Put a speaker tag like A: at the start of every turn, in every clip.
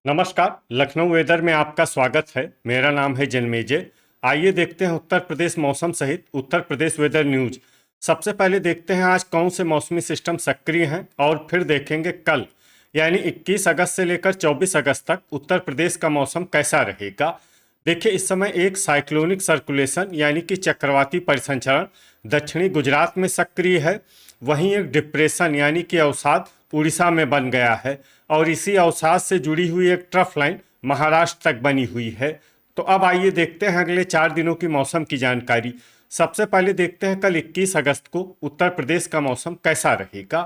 A: नमस्कार। लखनऊ वेदर में आपका स्वागत है। मेरा नाम है जन्मेजय। आइए देखते हैं उत्तर प्रदेश मौसम सहित उत्तर प्रदेश वेदर न्यूज। सबसे पहले देखते हैं आज कौन से मौसमी सिस्टम सक्रिय हैं और फिर देखेंगे कल यानी 21 अगस्त से लेकर 24 अगस्त तक उत्तर प्रदेश का मौसम कैसा रहेगा। देखिए, इस समय एक साइक्लोनिक सर्कुलेशन यानी कि चक्रवाती परिसंचरण दक्षिणी गुजरात में सक्रिय है। वहीं एक डिप्रेशन यानी कि अवसाद उड़ीसा में बन गया है और इसी अवसाद से जुड़ी हुई एक ट्रफ लाइन महाराष्ट्र तक बनी हुई है। तो अब आइए देखते हैं अगले 4 दिनों की मौसम की जानकारी। सबसे पहले देखते हैं कल 21 अगस्त को उत्तर प्रदेश का मौसम कैसा रहेगा।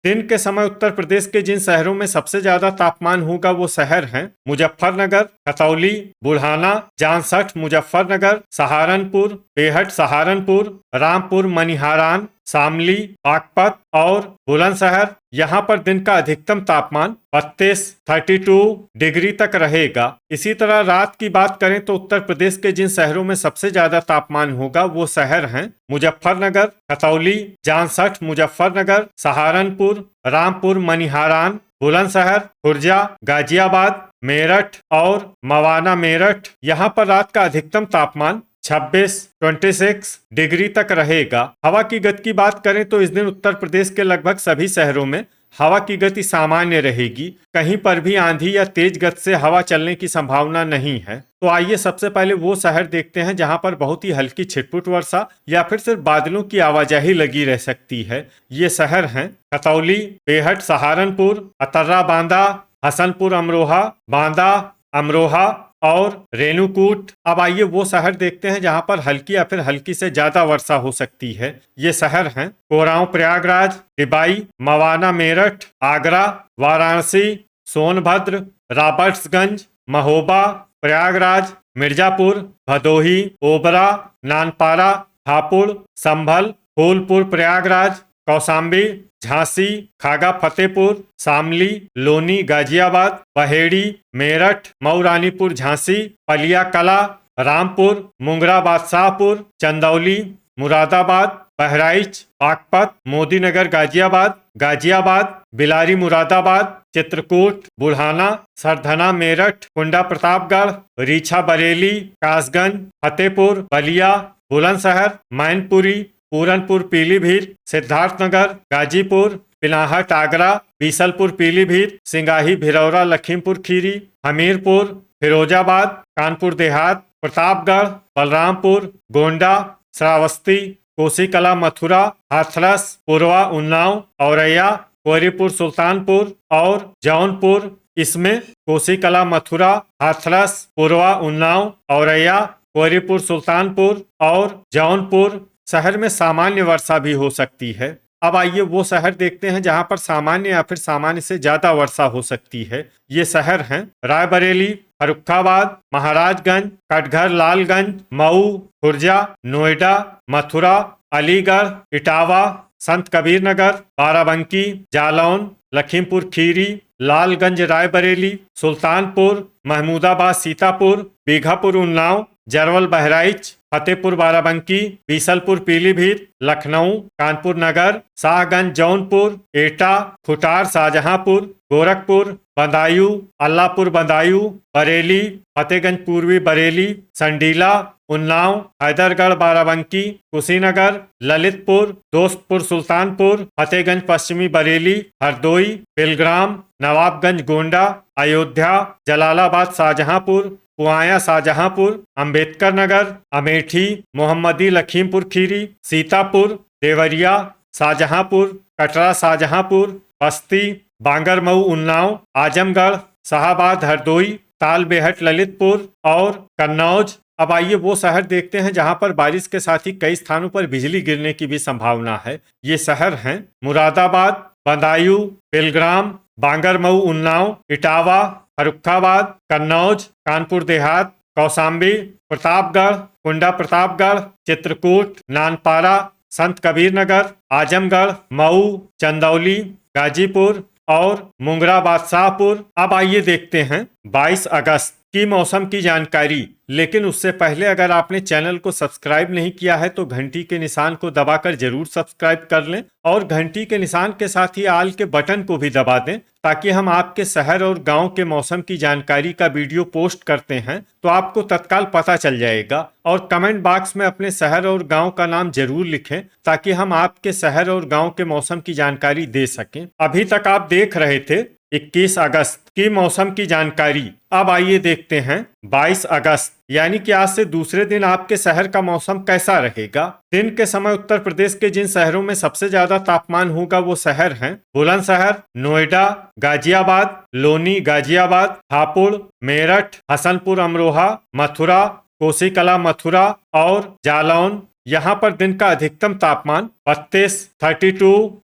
A: दिन के समय उत्तर प्रदेश के जिन शहरों में सबसे ज्यादा तापमान होगा वो शहर हैं मुजफ्फरनगर, खतौली, बुल्हाना, जामसठ मुजफ्फरनगर, सहारनपुर, बेहट सहारनपुर, रामपुर मनिहारान, शामली, बागपत और बुलंदशहर। यहाँ पर दिन का अधिकतम तापमान 32 डिग्री तक रहेगा। इसी तरह रात की बात करें तो उत्तर प्रदेश के जिन शहरों में सबसे ज्यादा तापमान होगा वो शहर हैं मुजफ्फरनगर, खतौली, जामसठ मुजफ्फरनगर, सहारनपुर, रामपुर मनिहारान, बुलंदशहर, खुर्जा, गाजियाबाद, मेरठ और मवाना मेरठ। यहाँ पर रात का अधिकतम तापमान 26 डिग्री तक रहेगा। हवा की गति की बात करें तो इस दिन उत्तर प्रदेश के लगभग सभी शहरों में हवा की गति सामान्य रहेगी। कहीं पर भी आंधी या तेज गति से हवा चलने की संभावना नहीं है। तो आइए सबसे पहले वो शहर देखते हैं जहां पर बहुत ही हल्की छिटपुट वर्षा या फिर सिर्फ बादलों की आवाजाही लगी रह सकती है। ये शहर हैं खतौली, बेहट सहारनपुर, अतर्रा बांदा, हसनपुर अमरोहा, बांदा अमरोहा और रेणुकूट। अब आइए वो शहर देखते हैं जहां पर हल्की या फिर हल्की से ज्यादा वर्षा हो सकती है। ये शहर हैं कोरांव प्रयागराज, टिबाई, मवाना मेरठ, आगरा, वाराणसी, सोनभद्र, रॉबर्ट्सगंज, महोबा, प्रयागराज, मिर्जापुर, भदोही, ओबरा, नानपारा, हापुड़, संभल, फूलपुर प्रयागराज, कौशाम्बी, झांसी, खागा फतेहपुर, शामली, लोनी गाजियाबाद, पहेड़ी, मेरठ, मऊ रानीपुर झांसी, पलिया कला, रामपुर, मुंगरा बादशाहपुर, चंदौली, मुरादाबाद, बहराइच, बागपत, मोदीनगर गाजियाबाद, गाजियाबाद, बिलारी मुरादाबाद, चित्रकूट, बुल्हाना, सरधना मेरठ, कुंडा प्रतापगढ़, रीछा बरेली, कासगंज, फतेहपुर, बलिया, बुलंदशहर, मैनपुरी, पूरनपुर पीलीभीत, सिद्धार्थनगर, गाजीपुर, पिनाहट आगरा, बीसलपुर पीलीभीत, सिंगाही भिरौरा लखीमपुर खीरी, हमीरपुर, फिरोजाबाद, कानपुर देहात, प्रतापगढ़, बलरामपुर, गोंडा, श्रावस्ती, कोसीकला मथुरा, हाथरस, पूर्वा उन्नाव, औरैया, कोहरीपुर सुल्तानपुर और जौनपुर। इसमें कोसीकला मथुरा, हाथरस, पूर्वा उन्नाव, औरैया, कोहरीपुर सुल्तानपुर और जौनपुर शहर में सामान्य वर्षा भी हो सकती है। अब आइए वो शहर देखते हैं जहां पर सामान्य या फिर सामान्य से ज्यादा वर्षा हो सकती है। ये शहर हैं रायबरेली, फर्रुखाबाद, महाराजगंज, कटघर लालगंज, मऊ, खुर्जा, नोएडा, मथुरा, अलीगढ़, इटावा, संत कबीर नगर, बाराबंकी, जालौन, लखीमपुर खीरी, लालगंज रायबरेली, सुल्तानपुर, महमूदाबाद सीतापुर, बीघापुर उन्नाव, जरवल बहराइच, फतेहपुर बाराबंकी, बीसलपुर पीलीभीत, लखनऊ, कानपुर नगर, शाहगंज जौनपुर, एटा, खुटार शाहजहांपुर, गोरखपुर, बदायूं, अल्लाहपुर बदायूं, बरेली, फतेहगंज पूर्वी बरेली, संडीला, उन्नाव, हैदरगढ़ बाराबंकी, कुशीनगर, ललितपुर, दोस्तपुर सुल्तानपुर, फतेहगंज पश्चिमी बरेली, हरदोई, बिलग्राम, नवाबगंज गोंडा, अयोध्या, जलालाबाद शाहजहांपुर, पुआया शाहजहांपुर, अंबेडकर नगर, अमेठी, मोहम्मदी लखीमपुर खीरी, सीतापुर, देवरिया, शाहजहांपुर, कटरा शाहजहांपुर, बस्ती, बांगरमऊ उन्नाव, आजमगढ़, शाहाबाद हरदोई, तालबेहट ललितपुर और कन्नौज। अब आइए वो शहर देखते हैं जहां पर बारिश के साथ ही कई स्थानों पर बिजली गिरने की भी संभावना है। ये शहर हैं मुरादाबाद, बदायूं, बिलग्राम, बांगरमऊ उन्नाव, इटावा, फर्रुखाबाद, कन्नौज, कानपुर देहात, कौशाम्बी, प्रतापगढ़, कुंडा प्रतापगढ़, चित्रकूट, नानपारा, संत कबीर नगर, आजमगढ़, मऊ, चंदौली, गाजीपुर और मुंगरा बादशाहपुर। अब आइए देखते हैं 22 अगस्त की मौसम की जानकारी। लेकिन उससे पहले अगर आपने चैनल को सब्सक्राइब नहीं किया है तो घंटी के निशान को दबाकर जरूर सब्सक्राइब कर लें और घंटी के निशान के साथ ही आल के बटन को भी दबा दें, ताकि हम आपके शहर और गांव के मौसम की जानकारी का वीडियो पोस्ट करते हैं तो आपको तत्काल पता चल जाएगा। और कमेंट बॉक्स में अपने शहर और गांव का नाम जरूर लिखें, ताकि हम आपके शहर और गांव के मौसम की जानकारी दे सकें। अभी तक आप देख रहे थे 21 अगस्त की मौसम की जानकारी। अब आइए देखते हैं 22 अगस्त यानी कि आज से दूसरे दिन आपके शहर का मौसम कैसा रहेगा। दिन के समय उत्तर प्रदेश के जिन शहरों में सबसे ज्यादा तापमान होगा वो शहर हैं बुलंदशहर, नोएडा, गाजियाबाद, लोनी गाजियाबाद, हापुड़, मेरठ, हसनपुर अमरोहा, मथुरा, कोसीकला मथुरा और जालौन। यहाँ पर दिन का अधिकतम तापमान 32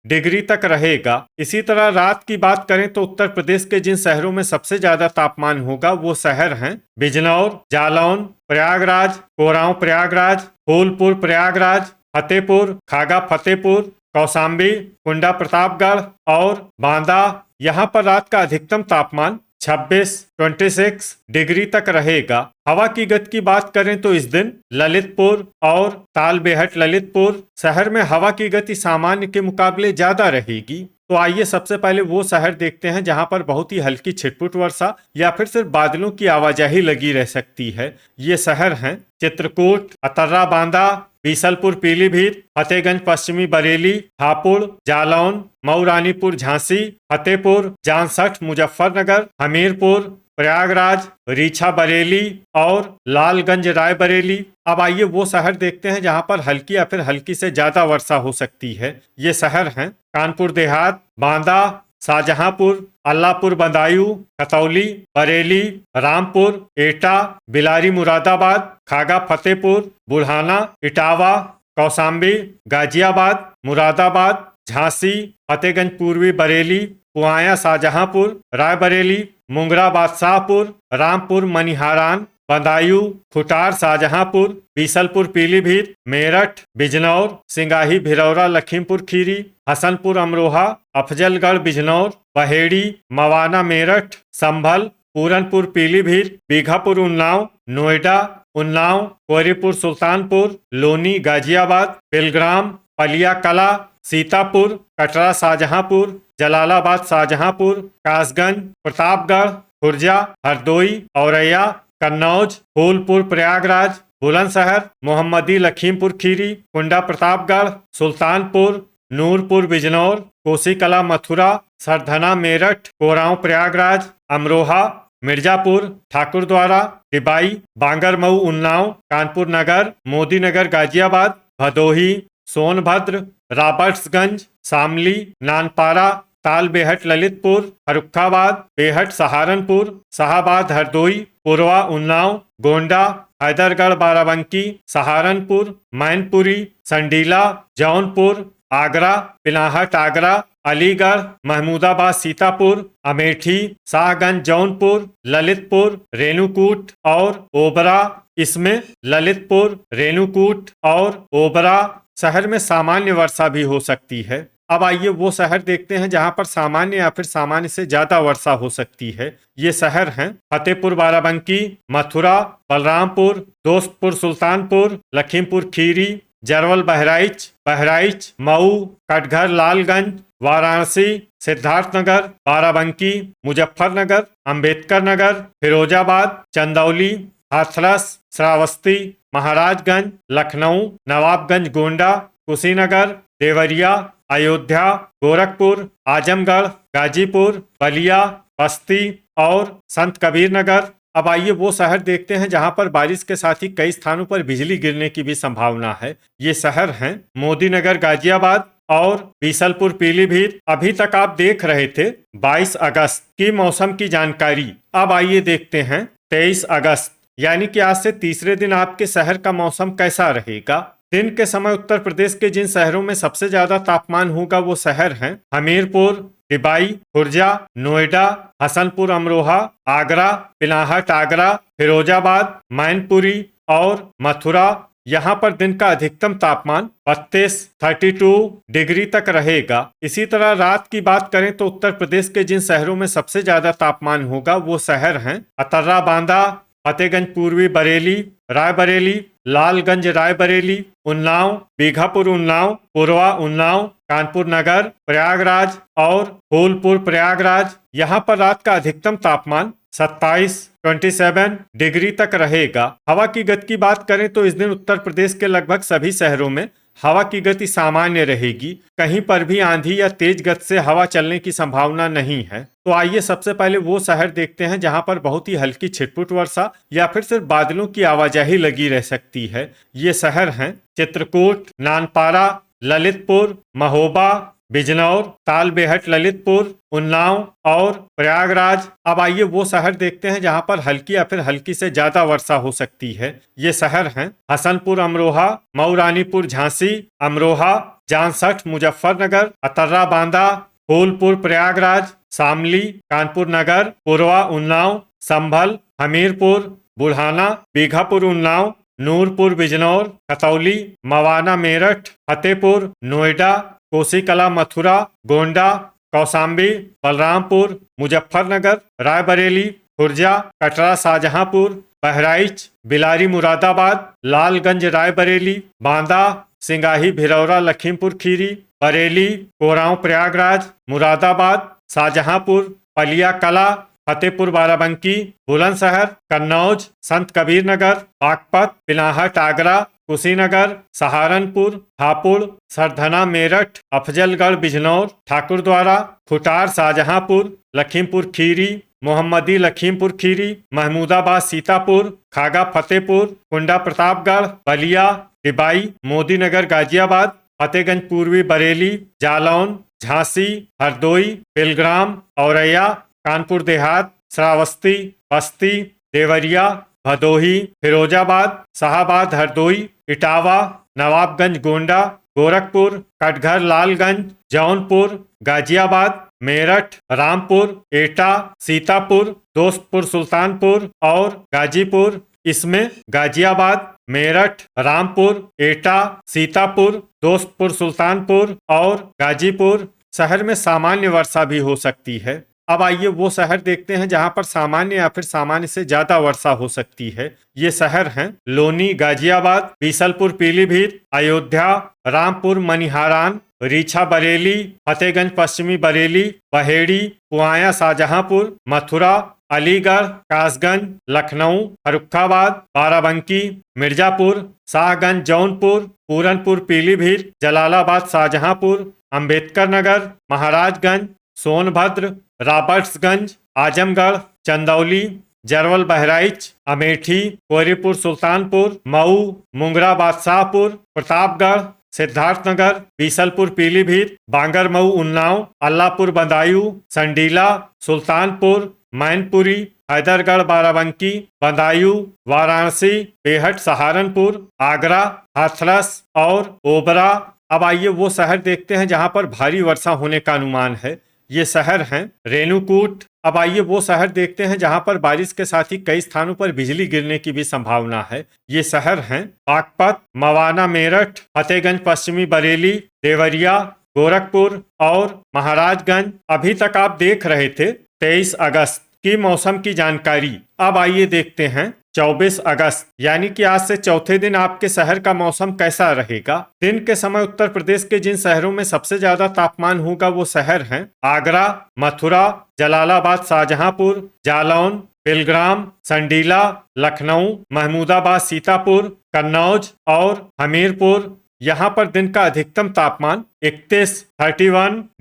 A: डिग्री तक रहेगा। इसी तरह रात की बात करें तो उत्तर प्रदेश के जिन शहरों में सबसे ज्यादा तापमान होगा वो शहर हैं बिजनौर, जालौन, प्रयागराज, कोरांव प्रयागराज, फूलपुर प्रयागराज, फतेहपुर, खागा फतेहपुर, कौशाम्बी, कुंडा प्रतापगढ़ और बांदा। यहाँ पर रात का अधिकतम तापमान 26 डिग्री तक रहेगा। हवा की गति की बात करें तो इस दिन ललितपुर और तालबेहट ललितपुर शहर में हवा की गति सामान्य के मुकाबले ज्यादा रहेगी। तो आइए सबसे पहले वो शहर देखते हैं जहां पर बहुत ही हल्की छिटपुट वर्षा या फिर सिर्फ बादलों की आवाजाही लगी रह सकती है। ये शहर हैं चित्रकूट, अतर्रा बांदा, बीसलपुर पीलीभीत, फतेहगंज पश्चिमी बरेली, हापुड़, जालौन, मऊ रानीपुर झांसी, फतेहपुर, जामसठ मुजफ्फरनगर, हमीरपुर, प्रयागराज, रीछा बरेली और लालगंज रायबरेली। अब आइए वो शहर देखते हैं जहां पर हल्की या फिर हल्की से ज्यादा वर्षा हो सकती है। ये शहर हैं कानपुर देहात, बांदा, शाहजहांपुर, अल्लाहपुर बदायूं, खतौली, बरेली, रामपुर, एटा, बिलारी मुरादाबाद, खागा फतेहपुर, बुढ़ाना, इटावा, कौशाम्बी, गाजियाबाद, मुरादाबाद, झांसी, फतेहगंज पूर्वी बरेली, पुआया शाहजहांपुर, रायबरेली, मुंगरा बादशाहपुर, रामपुर मनिहारान, बदायूं, खुटार शाहजहांपुर, बीसलपुर पीलीभीत, मेरठ, बिजनौर, सिंगाही भिरौरा लखीमपुर खीरी, हसनपुर अमरोहा, अफजलगढ़ बिजनौर, बहेड़ी, मवाना मेरठ, संभल, पूरनपुर पीलीभीत, बीघापुर उन्नाव, नोएडा, उन्नाव, कोहरीपुर सुल्तानपुर, लोनी गाजियाबाद, बिलग्राम, पलिया कला, सीतापुर, कटरा शाहजहांपुर, जलालाबाद शाहजहांपुर, कासगंज, प्रतापगढ़, खुर्जा, हरदोई, औरैया, कन्नौज, फूलपुर प्रयागराज, बुलंदशहर, मोहम्मदी लखीमपुर खीरी, कुंडा प्रतापगढ़, सुल्तानपुर, नूरपुर बिजनौर, कोसीकला मथुरा, सरधना मेरठ, कोरांव प्रयागराज, अमरोहा, मिर्जापुर, ठाकुरद्वारा, टिबाई, बांगरमऊ उन्नाव, कानपुर नगर, मोदी नगर गाजियाबाद, भदोही, सोनभद्र, रॉबर्ट्सगंज, शामली, नानपारा, तालबेहट ललितपुर, फर्रुखाबाद, बेहट सहारनपुर, शाहाबाद हरदोई, पुरवा उन्नाव, गोंडा, हैदरगढ़ बाराबंकी, सहारनपुर, मैनपुरी, संडीला, जौनपुर, आगरा, पिनाहट आगरा, अलीगढ़, महमूदाबाद सीतापुर, अमेठी, शाहगंज जौनपुर, ललितपुर, रेणुकूट और ओबरा। इसमें ललितपुर, रेणुकूट और ओबरा शहर में सामान्य वर्षा भी हो सकती है। अब आइए वो शहर देखते हैं जहां पर सामान्य या फिर सामान्य से ज्यादा वर्षा हो सकती है। ये शहर हैं फतेहपुर बाराबंकी, मथुरा, बलरामपुर, दोस्तपुर सुल्तानपुर, लखीमपुर खीरी, जरवल बहराइच, मऊ, कटघर लालगंज, वाराणसी, सिद्धार्थनगर, बाराबंकी, मुजफ्फरनगर, अंबेडकर नगर, फिरोजाबाद, चंदौली, हाथरस, श्रावस्ती, महाराजगंज, लखनऊ, नवाबगंज गोंडा, कुशीनगर, देवरिया, अयोध्या, गोरखपुर, आजमगढ़, गाजीपुर, बलिया, बस्ती और संत कबीर नगर। अब आइए वो शहर देखते हैं जहां पर बारिश के साथ ही कई स्थानों पर बिजली गिरने की भी संभावना है। ये शहर हैं मोदी नगर गाजियाबाद और बीसलपुर पीलीभीत। अभी तक आप देख रहे थे 22 अगस्त की मौसम की जानकारी। अब आइए देखते हैं 23 अगस्त यानी कि आज से तीसरे दिन आपके शहर का मौसम कैसा रहेगा। दिन के समय उत्तर प्रदेश के जिन शहरों में सबसे ज्यादा तापमान होगा वो शहर हैं हमीरपुर, टिबाई, खुर्जा, नोएडा, हसनपुर अमरोहा, आगरा, पिनाहट आगरा, फिरोजाबाद, मैनपुरी और मथुरा। यहाँ पर दिन का अधिकतम तापमान 32 डिग्री तक रहेगा। इसी तरह रात की बात करें तो उत्तर प्रदेश के जिन शहरों में सबसे ज्यादा तापमान होगा वो शहर हैं अतर्रा बांदा, फतेहगंज पूर्वी बरेली, रायबरेली, लालगंज रायबरेली, उन्नाव, बीघापुर उन्नाव, पुरवा उन्नाव, कानपुर नगर, प्रयागराज और फूलपुर प्रयागराज। यहाँ पर रात का अधिकतम तापमान 27 डिग्री तक रहेगा। हवा की गति की बात करें तो इस दिन उत्तर प्रदेश के लगभग सभी शहरों में हवा की गति सामान्य रहेगी। कहीं पर भी आंधी या तेज गति से हवा चलने की संभावना नहीं है। तो आइए सबसे पहले वो शहर देखते हैं जहां पर बहुत ही हल्की छिटपुट वर्षा या फिर सिर्फ बादलों की आवाजाही लगी रह सकती है। ये शहर हैं चित्रकूट, नानपारा, ललितपुर, महोबा, बिजनौर, तालबेहट, ललितपुर, उन्नाव और प्रयागराज। अब आइए वो शहर देखते हैं जहां पर हल्की या फिर हल्की से ज्यादा वर्षा हो सकती है। ये शहर हैं हसनपुर अमरोहा, मऊरानीपुर झांसी, अमरोहा, जामसठ मुजफ्फरनगर, अतर्रा बांदा, फूलपुर प्रयागराज, शामली, कानपुर नगर, पुरवा उन्नाव, संभल, हमीरपुर, बुढ़ाना, बीघापुर उन्नाव, नूरपुर बिजनौर, खतौली, मवाना मेरठ, फतेहपुर, नोएडा, कोसीकला मथुरा, गोंडा, कौशाम्बी, बलरामपुर, मुजफ्फरनगर, रायबरेली, खुर्जा, कटरा शाहजहांपुर, बहराइच, बिलारी मुरादाबाद, लालगंज रायबरेली, बांदा, सिंगाही भिरौरा लखीमपुर खीरी, बरेली, कोरांव प्रयागराज, मुरादाबाद, शाहजहांपुर, पलिया कला, फतेहपुर बाराबंकी, बुलंदशहर, कन्नौज, संत कबीर नगर, बागपत, पिलाहट आगरा, कुशीनगर, सहारनपुर, हापुड़, सरधना मेरठ, अफजलगढ़ बिजनौर, ठाकुरद्वारा, खुटार शाहजहांपुर, लखीमपुर खीरी, मोहम्मदी लखीमपुर खीरी, महमूदाबाद सीतापुर, खागा फतेहपुर, कुंडा प्रतापगढ़, बलिया, टिबाई, मोदीनगर गाजियाबाद, फतेहगंज पूर्वी बरेली, जालौन, झांसी, हरदोई, बेलग्राम, औरैया, कानपुर देहात, श्रावस्ती, बस्ती, देवरिया, भदोही, फिरोजाबाद, शाहाबाद, हरदोई, इटावा, नवाबगंज गोंडा, गोरखपुर, कटघर लालगंज, जौनपुर, गाजियाबाद, मेरठ, रामपुर, एटा, सीतापुर, दोस्तपुर सुल्तानपुर और गाजीपुर। इसमें गाजियाबाद, मेरठ, रामपुर, एटा, सीतापुर, दोस्तपुर सुल्तानपुर और गाजीपुर शहर में सामान्य वर्षा भी हो सकती है। अब आइए वो शहर देखते हैं जहां पर सामान्य या फिर सामान्य से ज्यादा वर्षा हो सकती है। ये शहर हैं लोनी गाजियाबाद, बीसलपुर पीलीभीत, अयोध्या, रामपुर मनिहारान, रीछा बरेली, फतेहगंज पश्चिमी बरेली, बहेड़ी, पुआया शाहजहांपुर, मथुरा, अलीगढ़, कासगंज, लखनऊ, फर्रुखाबाद, बाराबंकी, मिर्जापुर, शाहगंज जौनपुर, पूरनपुर पीलीभीत, जलालाबाद शाहजहांपुर, अंबेडकर नगर, महाराजगंज, सोनभद्र, रॉबर्ट्सगंज, आजमगढ़, चंदौली, जरवल बहराइच, अमेठी, कोरीपुर सुल्तानपुर, मऊ, मुंगरा बादशाहपुर, प्रतापगढ़, सिद्धार्थनगर, बीसलपुर पीलीभीत, बांगरमऊ उन्नाव, अल्लाहपुर बदायूं, संडीला, सुल्तानपुर, मैनपुरी, हैदरगढ़ बाराबंकी, बदायूं, वाराणसी, बेहट सहारनपुर, आगरा, हाथरस और ओबरा। अब आइए वो शहर देखते हैं जहां पर भारी वर्षा होने का अनुमान है। ये शहर हैं रेणुकूट। अब आइए वो शहर देखते हैं जहां पर बारिश के साथ ही कई स्थानों पर बिजली गिरने की भी संभावना है। ये शहर हैं बागपत, मवाना मेरठ, फतेहगंज पश्चिमी बरेली, देवरिया, गोरखपुर और महाराजगंज। अभी तक आप देख रहे थे 23 अगस्त की मौसम की जानकारी। अब आइए देखते हैं 24 अगस्त यानी कि आज से चौथे दिन आपके शहर का मौसम कैसा रहेगा। दिन के समय उत्तर प्रदेश के जिन शहरों में सबसे ज्यादा तापमान होगा वो शहर हैं आगरा, मथुरा, जलालाबाद शाहजहांपुर, जालौन, बेलग्राम, संडीला, लखनऊ, महमूदाबाद सीतापुर, कन्नौज और हमीरपुर। यहाँ पर दिन का अधिकतम तापमान 31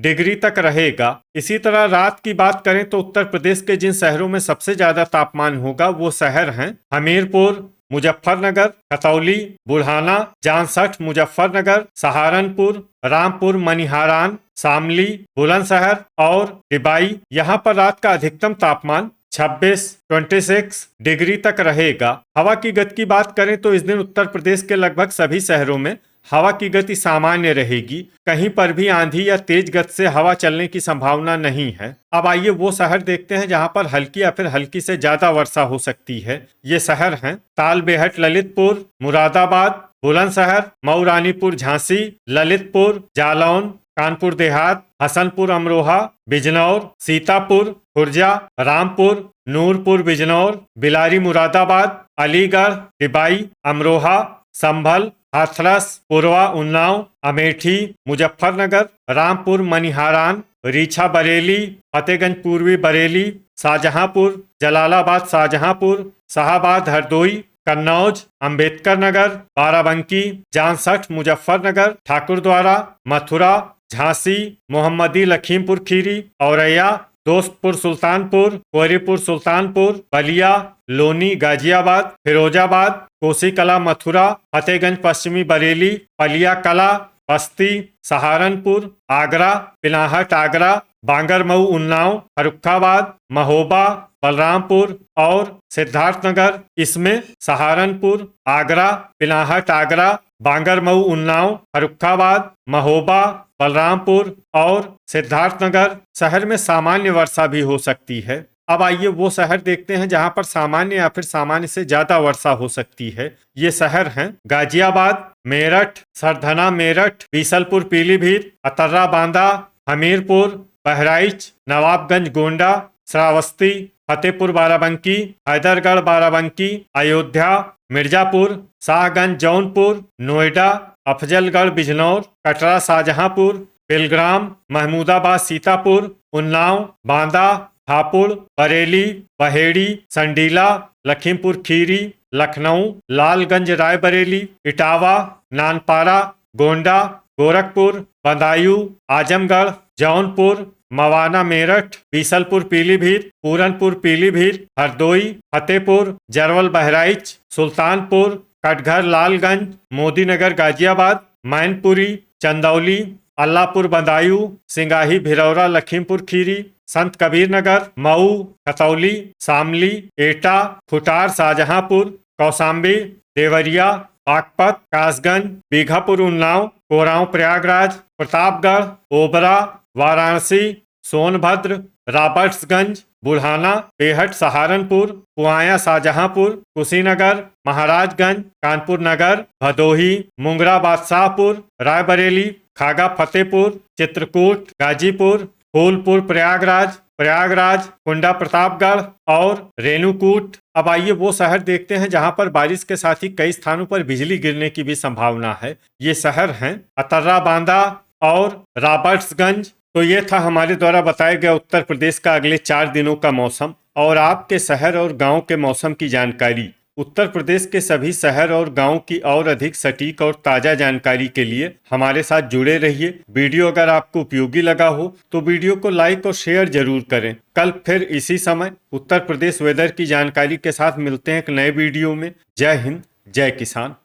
A: डिग्री तक रहेगा। इसी तरह रात की बात करें तो उत्तर प्रदेश के जिन शहरों में सबसे ज्यादा तापमान होगा वो शहर हैं हमीरपुर, मुजफ्फरनगर, खतौली, बुढ़ाना, जामसठ मुजफ्फरनगर, सहारनपुर, रामपुर मनिहारान, शामली, बुलंदशहर और टिबाई। यहाँ पर रात का अधिकतम तापमान 26 डिग्री तक रहेगा। हवा की गति की बात करें तो इस दिन उत्तर प्रदेश के लगभग सभी शहरों में हवा की गति सामान्य रहेगी। कहीं पर भी आंधी या तेज गति से हवा चलने की संभावना नहीं है। अब आइए वो शहर देखते हैं जहां पर हल्की या फिर हल्की से ज्यादा वर्षा हो सकती है। ये शहर हैं तालबेहट ललितपुर, मुरादाबाद, बुलंदशहर, मऊरानीपुर झांसी, ललितपुर, जालौन, कानपुर देहात, हसनपुर अमरोहा, बिजनौर, सीतापुर, खुर्जा, रामपुर, नूरपुर बिजनौर, बिलारी मुरादाबाद, अलीगढ़, टिबाई, अमरोहा, संभल, हाथरस, पुरवा उन्नाव, अमेठी, मुजफ्फरनगर, रामपुर मनिहारान, रीछा बरेली, फतेहगंज पूर्वी बरेली, शाहजहांपुर, जलालाबाद शाहजहांपुर, शाहाबाद हरदोई, कन्नौज, अंबेडकर नगर, बाराबंकी, जामसठ मुजफ्फरनगर, ठाकुरद्वारा, मथुरा, झांसी, मोहम्मदी लखीमपुर खीरी, औरैया, दोस्तपुर सुल्तानपुर, कोहरीपुर सुल्तानपुर, बलिया, लोनी गाजियाबाद, फिरोजाबाद, कोसी कला मथुरा, फतेहगंज पश्चिमी बरेली, पलिया कला, बस्ती, सहारनपुर, आगरा, पिनाहट आगरा, बांगरमऊ उन्नाव, फर्रुखाबाद, महोबा, बलरामपुर और सिद्धार्थनगर। इसमें सहारनपुर, आगरा, पिनाहट आगरा, बांगरमऊ उन्नाव, फर्रुखाबाद, महोबा, बलरामपुर और सिद्धार्थनगर शहर में सामान्य वर्षा भी हो सकती है। अब आइए वो शहर देखते हैं जहां पर सामान्य या फिर सामान्य से ज्यादा वर्षा हो सकती है। ये शहर हैं गाजियाबाद, मेरठ, सरधना मेरठ, बीसलपुर पीलीभीत, अतर्रा बांदा, हमीरपुर, बहराइच, नवाबगंज गोंडा, श्रावस्ती, फतेहपुर बाराबंकी, हैदरगढ़ बाराबंकी, अयोध्या, मिर्जापुर, शाहगंज जौनपुर, नोएडा, अफजलगढ़ बिजनौर, कटरा शाहजहांपुर, बिलग्राम, महमूदाबाद सीतापुर, उन्नाव, बांदा, हापुड़, बरेली, बहेड़ी, संडीला, लखीमपुर खीरी, लखनऊ, लालगंज रायबरेली, इटावा, नानपारा, गोंडा, गोरखपुर, बदायूं, आजमगढ़, जौनपुर, मवाना मेरठ, बीसलपुर पीलीभीत, पूरनपुर पीलीभीत, हरदोई, फतेहपुर, जरवल बहराइच, सुल्तानपुर, कटघर लालगंज, मोदीनगर गाजियाबाद, मैनपुरी, चंदौली, अल्लाहपुर बदायूं, सिंगाही भिरौरा लखीमपुर खीरी, संत कबीर नगर, मऊ, खतौली, शामली, एटा, खुटार शाहजहांपुर, कौसाम्बी, देवरिया, बागपत, कासगंज, बीघापुर उन्नाव, कोरांव प्रयागराज, प्रतापगढ़, ओबरा, वाराणसी, सोनभद्र, रॉबर्ट्सगंज, बुढ़ाना, बेहट सहारनपुर, पुआया शाहजहांपुर, कुशीनगर, महाराजगंज, कानपुर नगर, भदोही, मुंगरा बादशाहपुर, रायबरेली, खागा फतेहपुर, चित्रकूट, गाजीपुर, फूलपुर प्रयागराज, प्रयागराज, कुंडा प्रतापगढ़ और रेणुकूट। अब आइए वो शहर देखते हैं जहां पर बारिश के साथ ही कई स्थानों पर बिजली गिरने की भी संभावना है। ये शहर हैं अतर्रा बांदा और रॉबर्ट्सगंज। तो ये था हमारे द्वारा बताया गया उत्तर प्रदेश का अगले 4 दिनों का मौसम और आपके शहर और गांव के मौसम की जानकारी। उत्तर प्रदेश के सभी शहर और गांव की और अधिक सटीक और ताज़ा जानकारी के लिए हमारे साथ जुड़े रहिए। वीडियो अगर आपको उपयोगी लगा हो तो वीडियो को लाइक और शेयर जरूर करें। कल फिर इसी समय उत्तर प्रदेश वेदर की जानकारी के साथ मिलते हैं एक नए वीडियो में। जय हिंद, जय किसान।